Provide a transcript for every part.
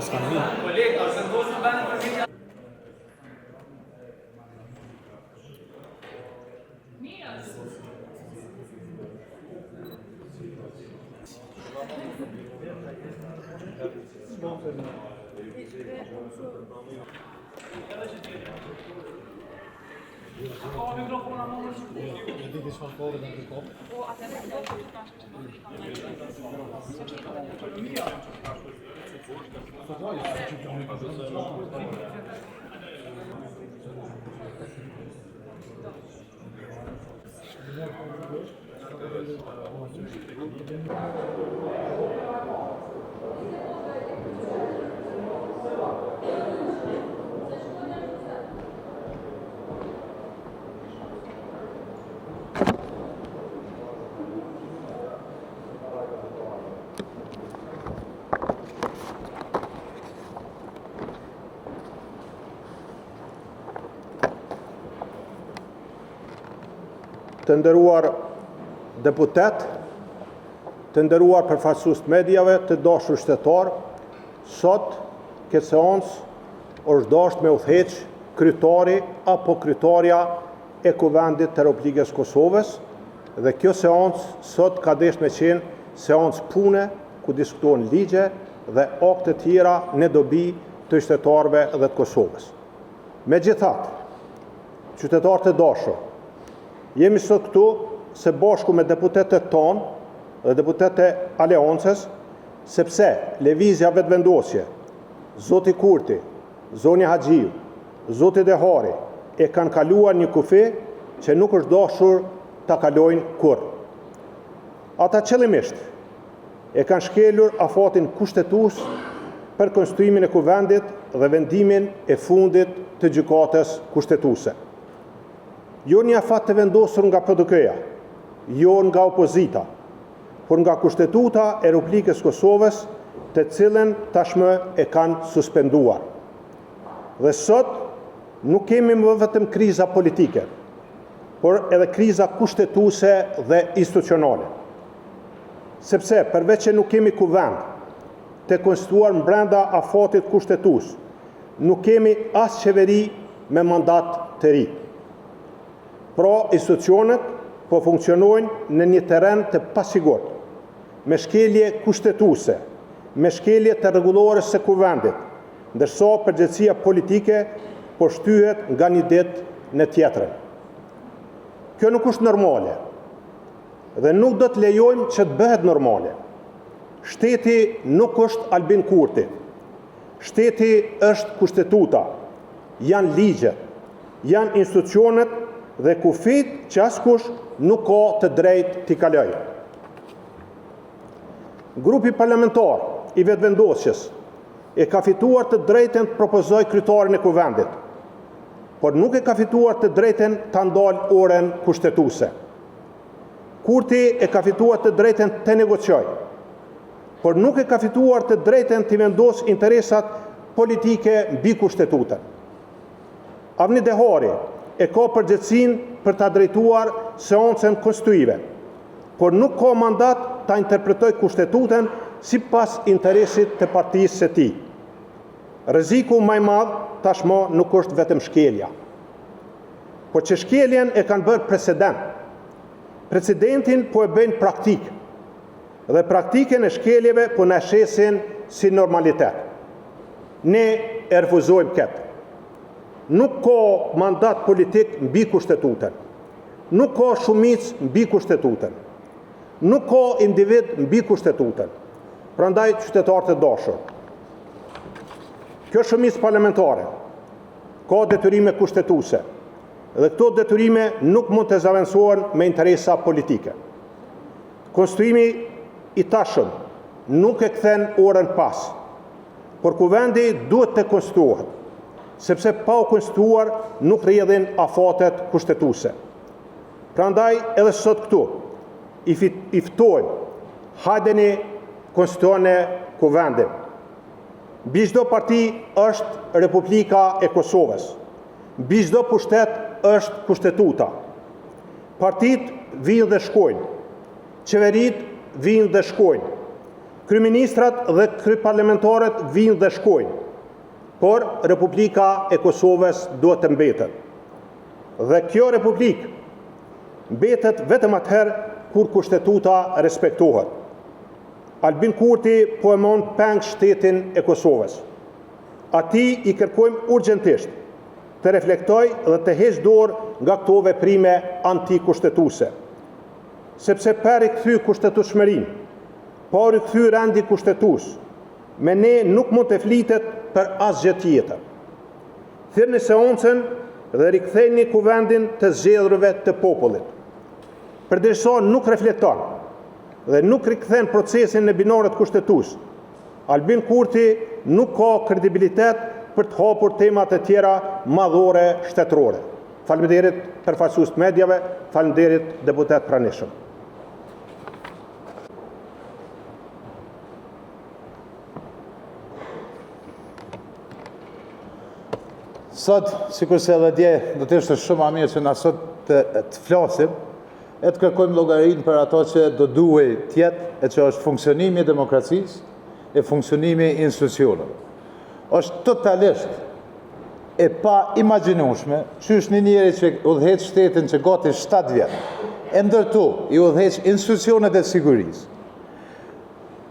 s'kanë vinë. Kolega, se ndosë në vendin për vinë. Të nderuar deputet, të nderuar përfaqësues të medjave, të dashur shtetar, sot këtë seancë është dashur me udhëheq kryetari apo kryetaria e Kuvendit të Republikës Kosovës dhe kjo seancë sot ka dashur me qenë seancë pune ku diskutohen ligje dhe akte tjera në dobi të qytetarëve dhe të Kosovës. Megjithatë, qytetarë të dashur, jemi sot këtu se bashku me deputetët tonë dhe deputetët e Aleancës, sepse lëvizja vetëvendosje, Zoti Kurti, Zonja Haxhiu, Zoti Dehari e kanë kaluar një kufi që nuk është dashur ta kalojnë kurrë. Ata qëllimisht e kanë shkelur afatin kushtetues për konstituimin e Kuvendit dhe vendimin e fundit të gjykatës kushtetuese. Jo një afat të vendosur nga PDK-ja, jo nga opozita, por nga Kushtetuta e Republikës Kosovës, të cilën tashmë e kanë suspenduar. Dhe sot nuk kemi më vetëm kriza politike, por edhe kriza kushtetuese dhe institucionale. Sepse përveç që nuk kemi kuvend të konstituar brenda afatit kushtetues, nuk kemi as qeveri me mandat të ri. Pra, institucionet po funksionojnë në një terren të pasigurt, me shkelje kushtetuese, me shkelje të rregullores së Kuvendit, ndërsa përgjegjësia politike po shtyhet nga një ditë në tjetrën. Kjo nuk është normale dhe nuk do të lejojmë që të bëhet normale. Shteti nuk është Albin Kurti. Shteti është Kushtetuta, janë ligjet, janë institucionet dhe kufit që askush nuk ka të drejtë t'i kalojë. Grupi parlamentar i vetëvendosjes e ka fituar të drejtën të propozoj kryetarin e Kuvendit, por nuk e ka fituar të drejtën të ndalë oren kushtetuese. Kurti e ka fituar të drejtën të negocioj, por nuk e ka fituar të drejtën të vendos interesat politike mbi Kushtetutën. Avni Dehari e ka përgjegjësinë për ta drejtuar seancën konstituive, por nuk ka mandat ta interpretoj Kushtetutën sipas interesit të partisë së tij. Rreziku më i madh tashmë nuk është vetëm shkelja, por që shkeljen e kanë bërë president. Precedentin po e bëjnë praktik, dhe praktikën e shkeljeve po na shesin si normalitet. Ne e refuzojmë këtë. Nuk ka mandat politik mbi Kushtetutën, nuk ka shumicë mbi Kushtetutën, nuk ka individ mbi Kushtetutën. Prandaj, qytetarë të dashur, kjo shumicë parlamentare ka detyrime kushtetuese dhe këto detyrime nuk mund të zaventohen me interesa politike. Konstituimi i tashëm nuk e kthen orën pas, por Kuvendi duhet të konstituohet, sepse pa u konstituar nuk rrjedhin afatet kushtetuese. Prandaj edhe sot këtu i ftojmë, hajdeni konstituoni Kuvendin. Mbi çdo parti është Republika e Kosovës. Mbi çdo pushtet është Kushtetuta. Partit vinë dhe shkojnë, qeverit vinë dhe shkojnë, Kryeministrat dhe kryeparlamentarët vinë dhe shkojnë, por Republika e Kosovës duhet të mbetet. Dhe kjo Republikë mbetet vetëm atëherë kur kushtetuta respektohet. Albin Kurti po e mon peng shtetin e Kosovës. Ati i kërkojmë urgjentisht të reflektoj dhe të heqë dorë nga këto veprime antikushtetuese. Sepse për i kthy kushtetueshmërinë, por i kthy rendi kushtetues, me ne nuk mund të flitet për asgjë tjetër. Thirrni seancën dhe riktheni kuvendin të zgjedhurve të popullit. Përderisa nuk reflekton dhe nuk rikthen procesin në binarët kushtetues, Albin Kurti nuk ka kredibilitet për të hapur temat e tjera madhore shtetërore. Faleminderit përfaqësues të mediave, faleminderit deputet pranishëm. Sot, sikurse edhe dje, do të ishte shumë më mirë që na sot të flasim, e të kërkojmë llogarinë për ato që do duhej të jetë, e që është funksionimi i demokracisë e funksionimi i institucioneve. Është totalisht e pa imagjinueshme qysh një njeri që udhëheq shtetin që gati 7 vjet, e ndërto i udhëheq institucionet e sigurisë,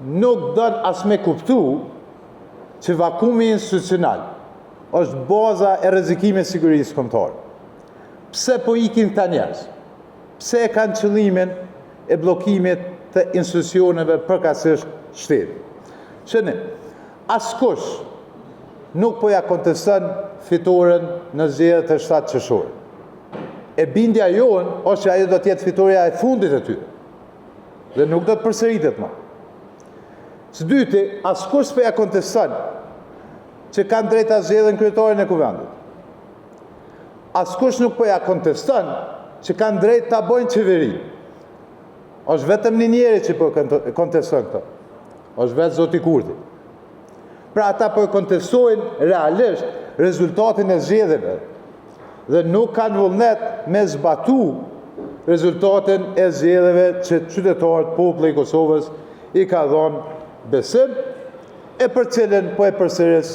nuk don as me kuptu që vakumi institucional është baza e rrezikimit të sigurisë kombëtare. Pse po ikin këta njerëz? Pse e kanë qëllimin e bllokimit të institucioneve përkatësisht shtetit? Shëni, askush nuk po ja konteston fitoren në zgjedhjet e 7 qershor. E bindja jonë është që ajo do të jetë fitoria e fundit e tyre. Dhe nuk do të përsëritet më. Së dyti, askush po ja konteston që kanë drejt ta zgjedhin kryetarin e kuvendit. Askush nuk po ja konteston që kanë drejt ta bëjnë qeveri. Është vetëm një njeri që po konteston këtë. Është vetë Zoti Kurti. Pra ata po kontestojnë realisht rezultatin e zgjedhjeve dhe nuk kanë vullnet me zbatu rezultatin e zgjedhjeve që qytetarët, populli i Kosovës i ka dhënë besim, e për cilën po e përsëris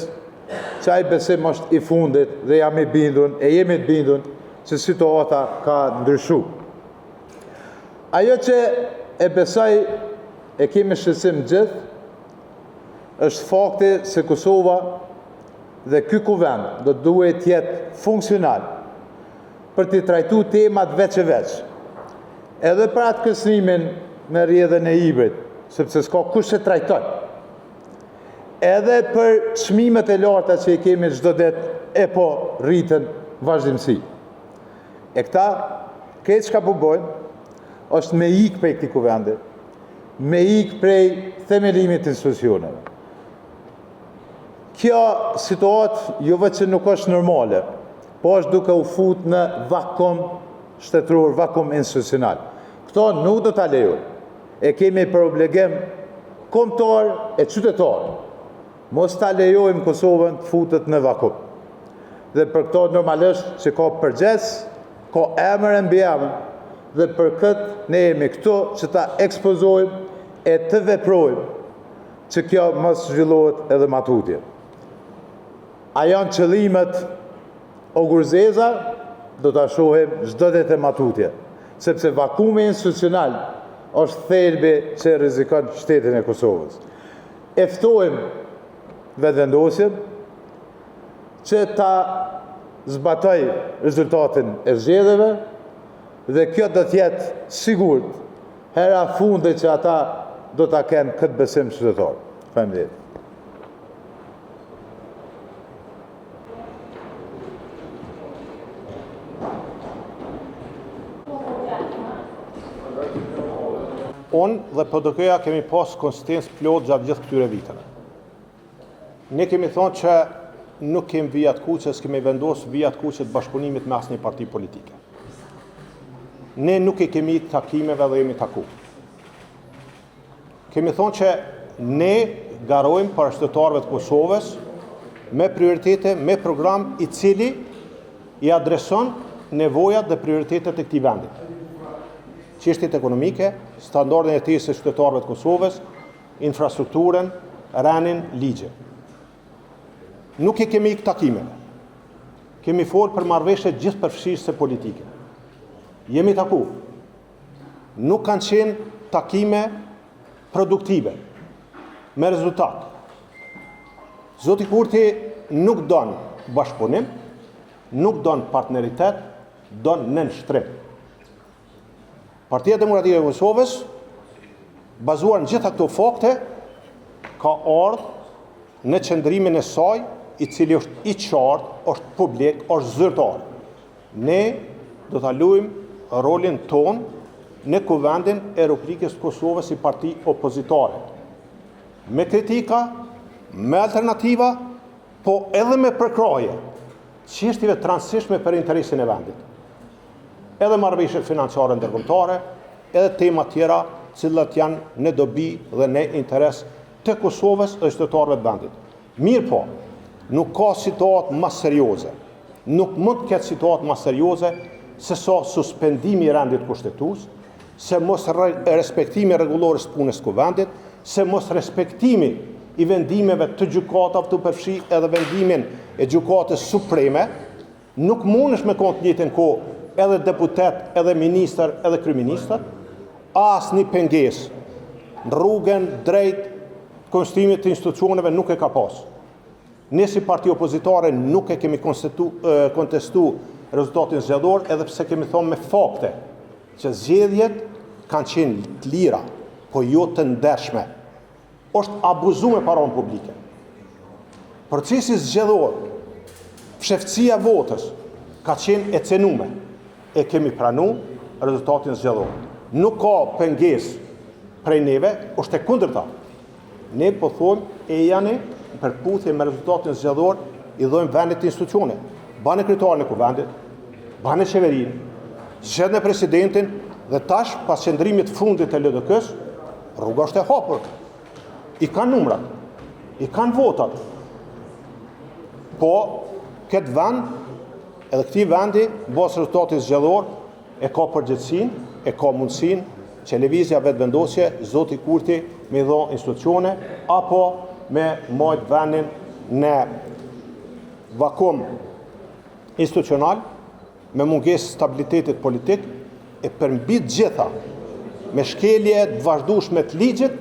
që ai besim është i fundit dhe jemi të bindur që situata ka ndryshuar. Ajo që e besoj e kemi shqetësim gjithë është fakti se Kosova dhe ky kuvend do duhet të jetë funksional për të trajtuar temat veç e veç. Edhe për atë kësnimin me rrjedhën e Ibrit, sepse s'ka kush e trajton. Edhe për çmimet e larta që i kemi çdo ditë e po rriten vazhdimsi. E këta, këtë çka po bojnë është me ikë prej këtij kuvendi, me ikë prej themelimit të institucioneve. Kjo situatë jo vetëm nuk është normale, po është duke u fut në vakum shtetëror, vakum institucional. Këto nuk do ta lejojmë. E kemi për obligim kombëtar e qytetar. Mos ta lejojmë Kosovën të futet në vakum. Dhe për këto normalisht që ka përgjes, ka emër e mbi emër, dhe për këtë ne jemi këtu që ta ekspozojmë e të veprojmë që kjo mos zhvillohet edhe më tutje. A janë qëllimet ogurzeza, do ta shohim çdo ditë më tutje, sepse vakumi institucional është thelbi që rrezikon shtetin e Kosovës. E ftojmë vetëvendosjen që ta zbatoj rezultatin e zgjedhjeve dhe kjo do të jetë sigurt hera fundit që ata do ta kenë këtë besim qytetar. Faleminderit. Unë dhe PDK-ja kemi pas konsistencë plot gjatë gjithë këtyre viteve. Ne kemi thonë që nuk kemi vijat kuqe, s'kemi vendosur vijat kuqe të bashkëpunimit me asnjë parti politike. Ne nuk i kemi takimeve dhe jemi taku. Kemi thonë që ne garojmë para qytetarëve të Kosovës me prioritete, me program i cili i adreson nevojat dhe prioritetet e këtij vendi. Çështjet ekonomike, standardin e jetesës së qytetarëve të Kosovës, infrastrukturën, renin, ligje. Nuk i kemi ikë takimeve. Kemi folë për marrëveshje gjithë përfshirëse politike. Jemi taku. Nuk kanë qenë takime produktive, me rezultat. Zoti Kurti nuk donë bashkëpunim, nuk donë partneritet, donë nënshtrim. Partia Demokratike e Kosovës, bazuar në gjitha këto fakte, ka ardhur në qëndrimin e saj, i cili është i qartë, është publik, është zyrtar. Ne do ta luajmë rolin ton në Kuvendin e Republikës së Kosovës si parti opozitare. Me kritika, me alternativa, po edhe me përkraje, çështjeve të rëndësishme për interesin e vendit. Edhe marrëveshjet financiare ndërkombëtare, edhe tema tjera, cilat janë në dobi dhe në interes të Kosovës dhe qytetarëve të vendit. Mirë po, nuk ka situatë më serioze. Nuk mund të ketë situatë më serioze se sa suspendimi i rendit kushtetues, se mos respektimi rregullorës së punës së Kuvendit, se mos respektimi i vendimeve të gjykatave të përfshi edhe vendimin e gjykatës supreme, nuk mundesh me konë të njëjtën kohë edhe deputet, edhe ministër, edhe kryeministër, asnjë pengesë në rrugën drejt konstruimit të institucioneve nuk e ka pas. Ne si parti opozitare nuk e kemi kontestu rezultatin zgjedhor, edhe pse kemi thonë me fakte që zgjedhjet kanë qenë të lira, po jo të ndershme. Është abuzuar me paranë publike. Procesi zgjedhor, fshehtësia e votës ka qenë e cenume. E kemi pranuar rezultatin zgjedhor. Nuk ka pengesë prej neve, është e kundërta. Ne po thojmë e janë në përputhje me rezultatin zgjedhor, i dhojmë vendit institucione. Banë kryetarin e Kuvendit, banë qeverinë, zgjedhën e presidentin dhe tash pas qëndrimit fundit të LDK-s, rruga është e hapur. I kanë numrat, i kanë votat. Po këtë vend, edhe këtij vendi, mbas rezultatit zgjedhor, e ka përgjegjësinë, e ka mundësinë që lëvizja vetëvendosje, Zoti Kurti me dha institucione apo me majt vendin në vakum institucional, me mungesë stabilitetit politik e përmbi të gjitha me shkelje të vazhdueshme të ligjit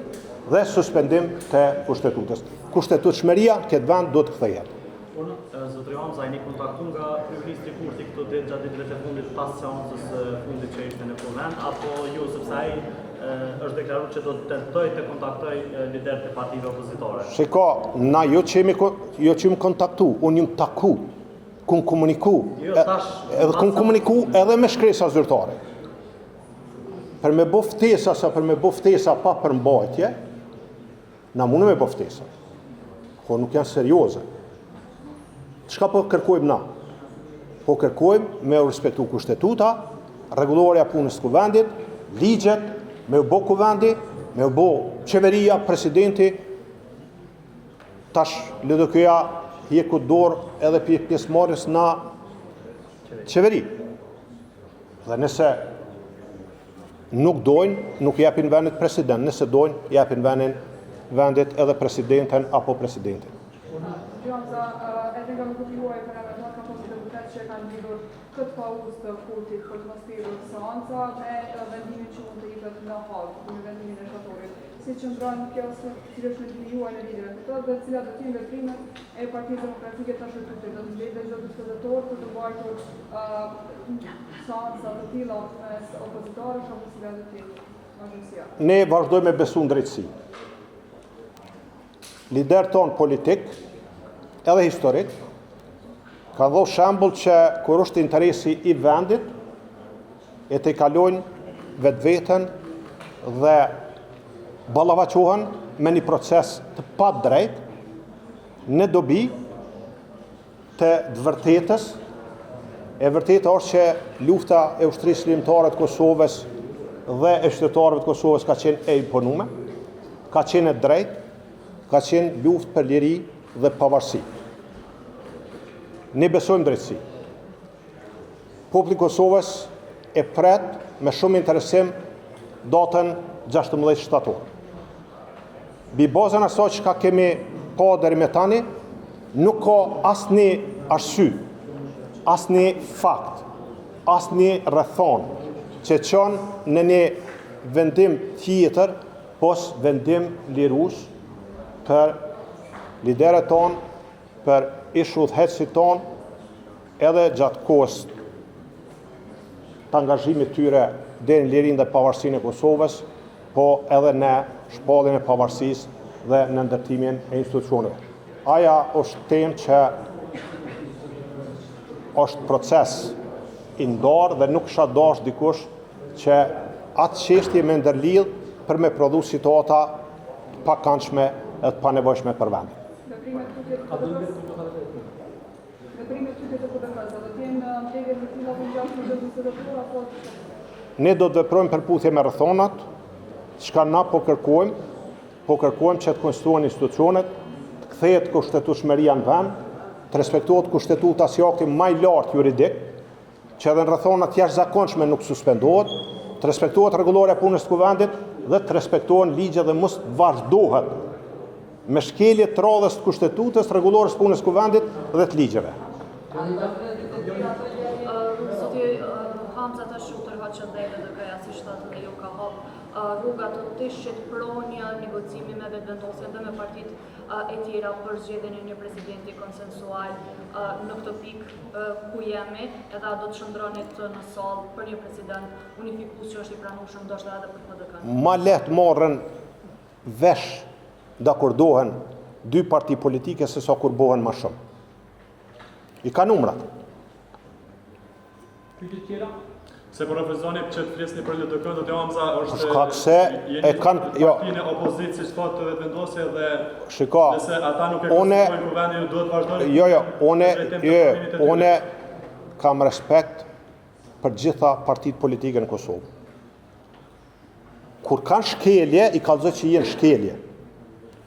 dhe suspendim të kushtetutës. Kushtetutshmëria këtë vend do të kthehet. Zotri Hamza, jeni kontaktuar nga kryeministri Kurti këto ditë gjatë ditëve të fundit pas seancës fundit që ishte në Kuvend, apo jo, sepse ai është deklaruar që do të tentojë të kontaktojë liderët e partive opozitare? Shiko, na jo që më kontaktu, unë jam taku, kun komuniku, edhe kun komuniku edhe me shkresa zyrtare. Për me bo ftesa, sa për me bo ftesa pa përmbajtje, na mune me bo ftesa. Po nuk janë serioze. Çka po kërkojmë na? Po kërkojmë me u respektu kushtetuta, rregulloria punës së Kuvendit, ligjet, me u bo Kuvendi, me u bo qeveria, presidenti, tash LDK-ja hjeku dorë edhe pjesëmarrjes na qeveri. Dhe nëse nuk dojnë, nuk japin vendit president, nëse dojnë, japin vendit edhe presidenten apo presidentin. E nga më kupluaj për e ka posë deputet që kanë lidhur këtë pauzë të Kurtit për të mos thirrur seanca me vendimin që mund të jepet në Hagë, me vendimin e shkatorit. Si qëndron kjo cilësh me të juaj në lidhje me këtë dhe cilat do të jenë veprimet e Partisë Demokratike të Shqipërisë, do të mbledhë çdo diskutator për të mbajtur seanca të tilla mes opozitorësh apo cilat do të jenë vazhdimësia. Ne vazhdojmë me besu në drejtësi. Lider ton politik, edhe historik, ka dho shembull që kur është interesi i vendit, e të kalojnë vetveten dhe ballavaçohen me një proces të pa drejt në dobi të vërtetës. E vërteta është që lufta e ushtrisë ligjore të Kosovës dhe e qytetarëve të Kosovës ka qenë e imponume, ka qenë e drejtë, ka qenë luftë për liri dhe pavarësi. Ne besojmë drejtësi. Populli i Kosovës e pret me shumë interesim datën 16 shtator. Bi bazën asaj që kemi pa deri me tani, nuk ka asnjë arsye, asnjë fakt, asnjë rrethon që çon në një vendim tjetër, pos vendim lirues për liderët tonë, për ish udhëheqësit tonë, edhe gjatë kohës të angazhimit tyre deri në lirinë dhe pavarësinë e Kosovës, po edhe në shpalljen e pavarësisë dhe në ndërtimin e institucioneve. Aja është temë që është proces i ndarë dhe nuk isha dash dikush që atë çështje me ndërlidh për me prodhu situata të pakëndshme e të panevojshme për vendin. Ne do të veprojmë përputhje me rrethonat, çka na po kërkojmë që të konstituohen institucionet, të kthehet kushtetueshmëria në vend, të respektohet kushtetuta si akti më i lartë juridik, që edhe në rrethonat jashtëzakonshme nuk suspendohet, të respektohet rregullorja e punës së kuvendit dhe të respektohen ligjet dhe mos vazhdohet me shkelje të radhës të kushtetutës, rregullorës së punës së kuvendit dhe të ligjeve. Hamza tash u tërhoqën dhe edhe ka si shtatë dhe jo ka hap rruga të tishit pronja negocimi me vetëvendosjen dhe me partitë e tjera për zgjedhjen e një presidenti konsensual në këtë pikë ku jemi, edhe do të shndronit në sallë për një president unifikues që është i pranueshëm ndoshta edhe për PDK. Ma lehtë morën vesh dakordohen dy parti politike se sa kur bohen më shumë. I ka numrat. Se po refuzoni që të flisni për LDK, do të Hamza është shkak se e kanë partinë opozit siç thotë të vetëvendosje dhe shiko, nëse ata nuk e konsiderojnë kuvendin, duhet vazhdojnë. Une kam respekt për gjitha partitë politike në Kosovë. Kur kanë shkelje, i kallëzoj që jenë shkelje.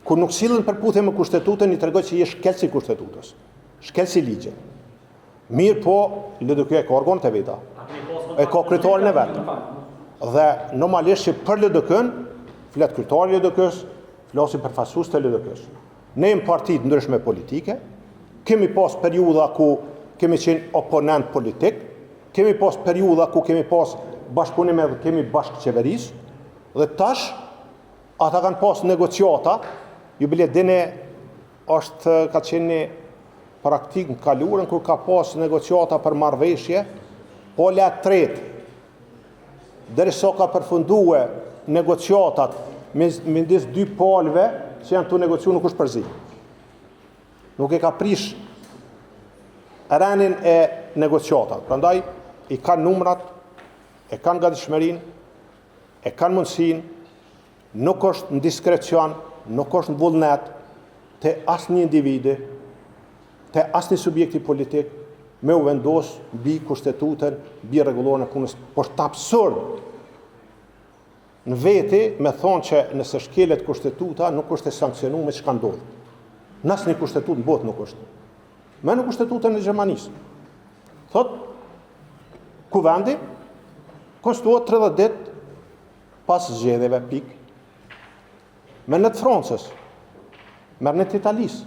Kur nuk sillen përputhje me kushtetutën, i tregoj që je shkelsi kushtetutës, shkelsi ligje. Mirë po, LDK e ka organet e veta. E ka kryetarin e vetë. Dhe normalisht që për LDK-n, flet kryetari i LDK-s, flasim për fasues të LDK-s. Ne jemi parti të ndryshme politike, kemi pas periudha ku kemi qenë oponent politik, kemi pas periudha ku kemi pas bashkëpunime dhe kemi bashkëqeverisë, dhe tash ata kanë pas negociata, ju bile dini ka qenë një praktik në kaluarën kur ka pas negociata për marrëveshje, po le tretë, derisa ka përfundue negociatat midis dy palëve që janë të negociu nuk është përzi. Nuk e ka prish rënien e negociatat. Prandaj i kanë numrat, e kanë gatishmërinë, e kanë mundësinë, nuk është në diskrecion, nuk është në vullnet të asnjë individi, të asnjë subjekti politik, me u vendos mbi kushtetutën, mbi rregullorën e punës, por të absurd në veti me thonë që nëse shkelet kushtetuta nuk është e sankcionuar me çka ndodh. Në asnjë kushtetutë në botë nuk është. Me në kushtetutën e Gjermanisë. Thot kuvendi konstituohet 30 ditë pas zgjedhjeve pik. Me në të Francës, me në të Italisë.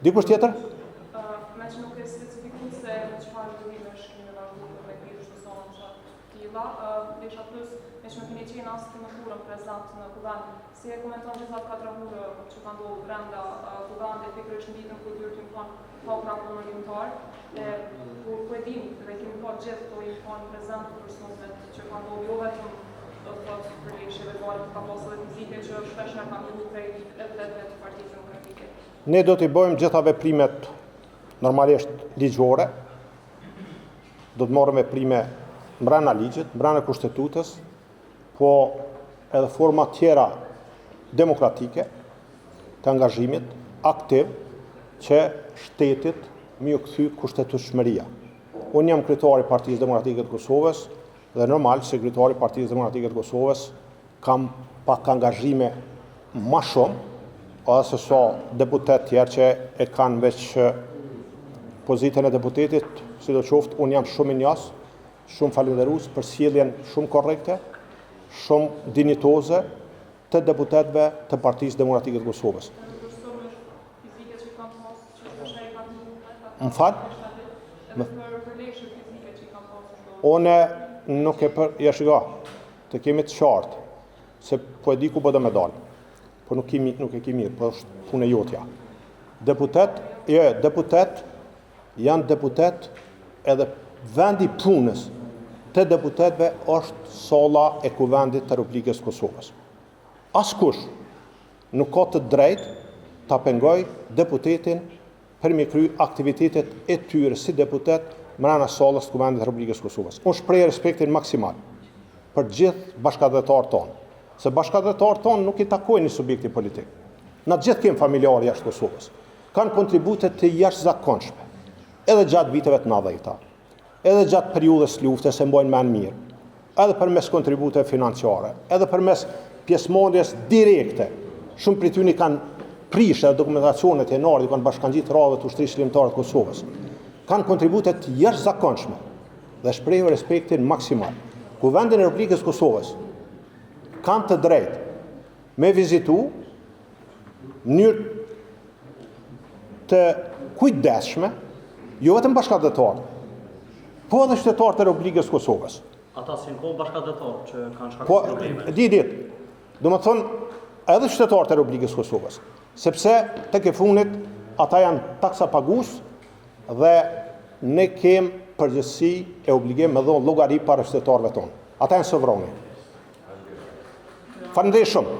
Dikush tjetër? Me që nuk e specifiku se në çfarë dëvimesh kemi vazhduar me pjesë të sonca të tilla, desha plus me që më keni qenë as të mëturën prezant në kuvend, si e komenton gjithat 4 orë që ka ndodhur brenda kuvendit, pikërisht në ditën kur dyrtim kanë hapur komunitar, ku e dim dhe kemi pa gjithë to infon prezant për personat që kanë ndodhur jo vetëm do të thotë për lësheve varet ka pasur edhe fizike që shpesh na kanë ndodhur prej vetëve të Partisë Demokratike. Ne do t'i bëjmë gjitha veprimet normalisht ligjore, do të marrëm veprime mbrana ligjit, mbrana kushtetutës, po edhe forma tjera demokratike të angazhimit aktiv që shtetit mi u kthy kushtetueshmëria. Unë jam kryetari i Partisë Demokratike të Kosovës dhe normal se kryetari i Partisë Demokratike të Kosovës kam pak angazhime më shumë ose sa deputet tjerë që e kanë veç pozitën e deputetit, sidoqoftë unë jam shumë i njohur, shumë falënderues për sjelljen shumë korrekte shumë dinjitoze të deputetëve të Partisë Demokratike të Kosovës. Më falë? One nuk e për... Ja shiko, të kemi të qartë, se po e di ku po dhe me dalë. Po nuk e ki mirë, po është punë e jotja. Deputet janë deputet edhe vendi punës të deputetve është salla e Kuvendit të Republikës Kosovës. Askush nuk ka të drejtë ta pengoj deputetin për me kry aktivitetet e tyre si deputet mrena sallës të Kuvendit të Republikës Kosovës. Unë shpreh respektin maksimal për gjithë bashkëdhetarët tonë, se bashkëdhetarët tonë nuk i takojnë një subjekti politik. Na gjithë kemë familjarë jashtë Kosovës. Kanë kontribute të jashtëzakonshme, edhe gjatë viteve të 90-ta, edhe gjatë periudhës luftës se mbojnë men mirë, edhe përmes kontribute financiare, edhe përmes pjesëmarrjes direkte. Shumë prej tyre kanë prishë edhe dokumentacionet e nardhi, kanë bashkangjit radhët të ushtrisë shërbimtare të Kosovës. Kanë kontribute të jashtëzakonshme dhe shpreh respektin maksimal. Kuvendi i Republikës Kosovës kanë të drejtë me vizitu mënyrë të kujdesshme, jo vetëm bashkëdhetarë, po edhe qytetarët e Republikës Kosovës. Ata si në kohë bashkëdhetarë që kanë shkaktuar Po, probleme. do më thonë, edhe qytetarët e Republikës Kosovës, sepse tek e funit ata janë taksa pagues dhe ne kemë përgjegjësi e obligim me dhënë llogari para qytetarëve tonë. Ata janë sovrani. Faleminderit shumë.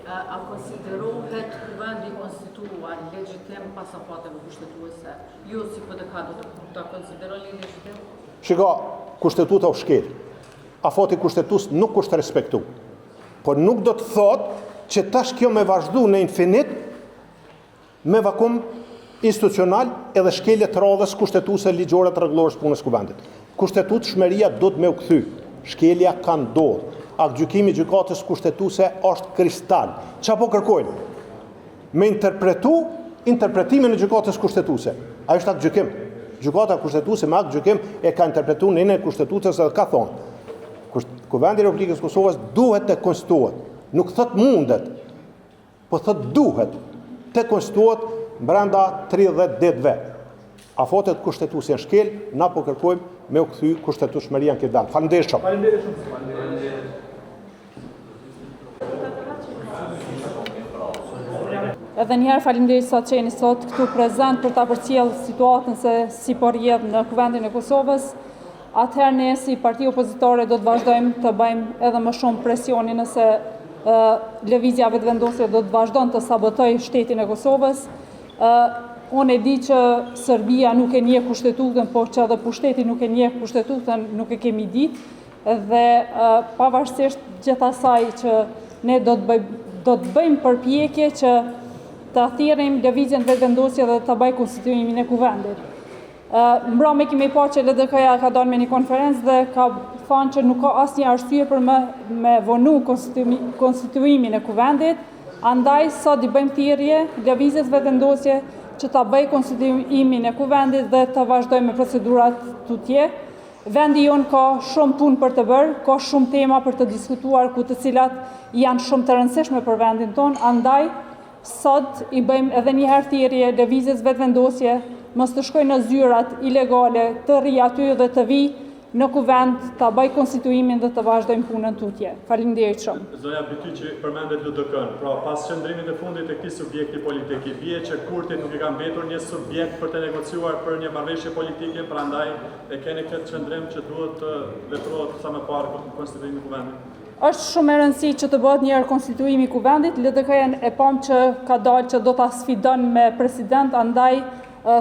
A konsiderohet kuvendi konstituar legjitim pas afateve kushtetuese? Ju si PDK do ta konsideroni legjitim? Shiko, kushtetuta u shkel. Afati kushtetues nuk është respektu. Por nuk do të thotë që tash kjo me vazhdu në infinit me vakum institucional edhe shkelje të radhës kushtetuese ligjore të rregullore të punës kuvendit. Kushtetutshmëria do të me u kthy. Shkelja ka ndodhur. Aktgjykimi i gjykatës kushtetuese është kristal. Çfarë po kërkojnë? Me interpretimin e gjykatës kushtetuese. Ai është aktgjykim. Gjykata kushtetuese me aktgjykim e ka interpretuar në kushtetuesës dhe ka thonë Kuvendi i Republikës Kosovës duhet të konstituohet. Nuk thot mundet, po thot duhet të konstituohet brenda 30 ditëve. Afatet kushtetuese në shkel, na po kërkojmë me u kthy kushtetueshmëria në këtë vend. Faleminderit shumë. Edhe njëherë faleminderit sa qeni sot këtu prezent për ta përcjell situatën se si po rrjedh në Kuvendin e Kosovës. Atëherë ne si parti opozitore do të vazhdojmë të bëjmë edhe më shumë presionin nëse lëvizja vetëvendosje do të vazhdon të sabotojë shtetin e Kosovës. Unë e di që Serbia nuk e njeh kushtetutën, por që edhe pushteti nuk e njeh kushtetutën, nuk e kemi ditë dhe pavarësisht gjithasaj që ne do të bëjmë përpjekje që të thirrim lëvizjen vetëvendosje dhe të bëjë konstituimin e kuvendit. Mbrëmje kemi pa që LDK-ja ka dalë me një konferencë dhe ka thënë që nuk ka asnjë arsye për me vonu konstituimin e kuvendit, andaj sot i bëjmë thirrje lëvizjes vetëvendosje që ta bëjë konstituimin e kuvendit dhe të vazhdojmë me procedurat tutje. Vendi jonë ka shumë punë për të bërë, ka shumë tema për të diskutuar, ku të cilat janë shumë të rëndësishme për vendin tonë, andaj sot i bëjmë edhe një herë thirrje lëvizjes vetëvendosje, mos të shkoj në zyrat ilegale, të rri aty dhe të vi në kuvend, të bëj konstituimin dhe të vazhdojmë punën tutje. Faleminderit shumë. Zonja Byti që përmendet LDK-n, pra pas qëndrimit të fundit të këtij subjekti politik, i bie që kurtit nuk i ka mbetur një subjekt për të negociuar për një marrëveshje politike, prandaj e keni këtë qëndrim që duhet të veprohet sa më parë për konstituimin e kuvendit. Është shumë e rëndësishme që të bëhet një konstituim i kuvendit. LDK-ja e pam që ka dalë që do ta sfidon me president, andaj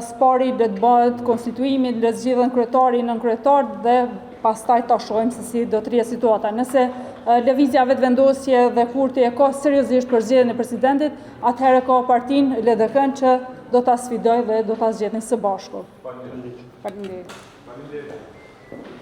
spari le të bëhet konstituimi, le të zgjidhen kryetari, nënkryetar dhe pastaj ta shohim se si do të rrihet situata. Nëse lëvizja vetëvendosje dhe kurti e ka seriozisht për zgjedhjen e presidentit, atëherë ka partinë LDK-n që do ta sfidojë dhe do ta zgjedhin së bashku. Faleminderit.